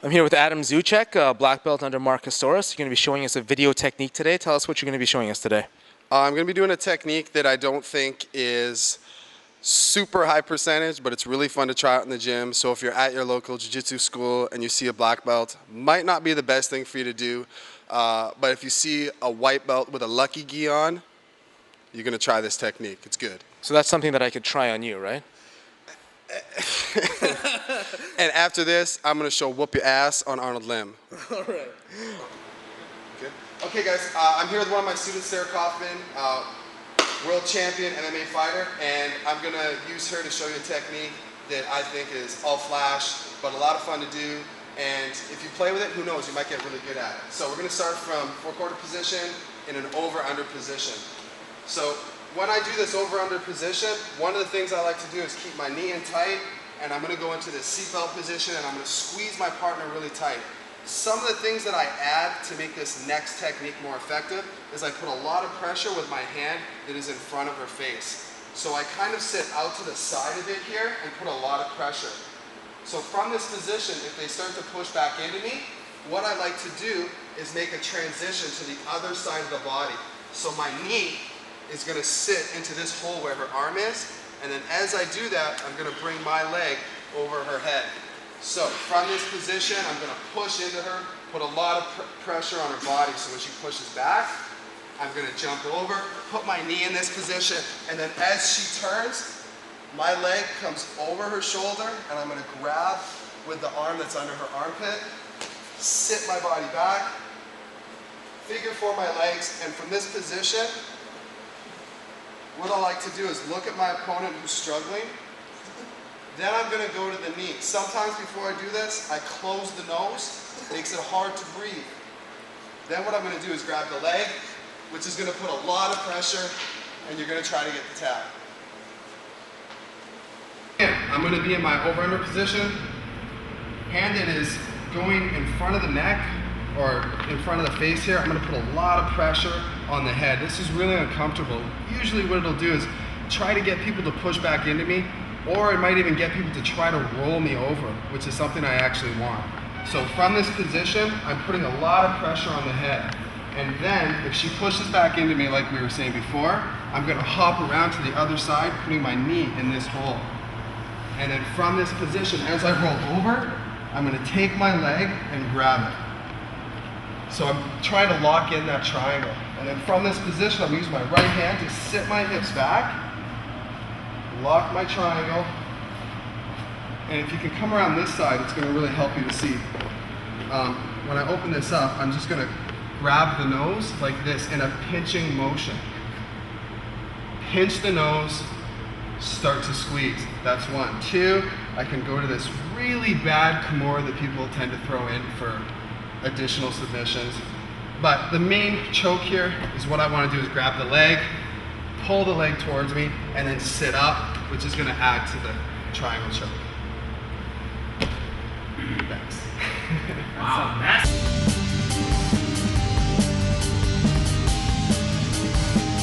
I'm here with Adam Zugec, black belt under Mark Castoris. You're going to be showing us a video technique today. Tell us what you're going to be showing us today. I'm going to be doing a technique that I don't think is super high percentage, but it's really fun to try out in the gym. So if you're at your local jiu-jitsu school and you see a black belt, might not be the best thing for you to do, but if you see a white belt with a lucky gi on, you're going to try this technique. It's good. So that's something that I could try on you, right? And after this, I'm going to show whoop your ass on Arnold Lim. All right. Okay guys, I'm here with one of my students, Sarah Kaufman, world champion MMA fighter, and I'm going to use her to show you a technique that I think is all flash, but a lot of fun to do. And if you play with it, who knows, you might get really good at it. So we're going to start from four-quarter position in an over-under position. So when I do this over-under position, one of the things I like to do is keep my knee in tight, and I'm going to go into this seatbelt position, and I'm going to squeeze my partner really tight. Some of the things that I add to make this next technique more effective is I put a lot of pressure with my hand that is in front of her face. So I kind of sit out to the side of it here and put a lot of pressure. So from this position, if they start to push back into me, what I like to do is make a transition to the other side of the body. So my knee is going to sit into this hole where her arm is, and then as I do that, I'm going to bring my leg over her head. So from this position, I'm going to push into her, put a lot of pressure on her body, so when she pushes back, I'm going to jump over, put my knee in this position, and then as she turns, my leg comes over her shoulder, and I'm going to grab with the arm that's under her armpit, sit my body back, figure four my legs, and from this position, what I like to do is look at my opponent who's struggling. Then I'm going to go to the knee. Sometimes before I do this, I close the nose. It makes it hard to breathe. Then what I'm going to do is grab the leg, which is going to put a lot of pressure, and you're going to try to get the tap. I'm going to be in my over-under position. Hand that is going in front of the neck, or in front of the face here. I'm going to put a lot of pressure on the head. This is really uncomfortable. Usually what it'll do is try to get people to push back into me, or it might even get people to try to roll me over, which is something I actually want. So from this position, I'm putting a lot of pressure on the head. And then if she pushes back into me like we were saying before, I'm going to hop around to the other side, putting my knee in this hole. And then from this position, as I roll over, I'm going to take my leg and grab it. So I'm trying to lock in that triangle. And then from this position, I'm using my right hand to sit my hips back, lock my triangle, and if you can come around this side, it's going to really help you to see. When I open this up, I'm just going to grab the nose like this in a pinching motion. Pinch the nose, start to squeeze. That's one. Two, I can go to this really bad Kimura that people tend to throw in for additional submissions. But the main choke here is what I want to do is grab the leg, pull the leg towards me, and then sit up, which is going to add to the triangle choke. Thanks. Wow, that's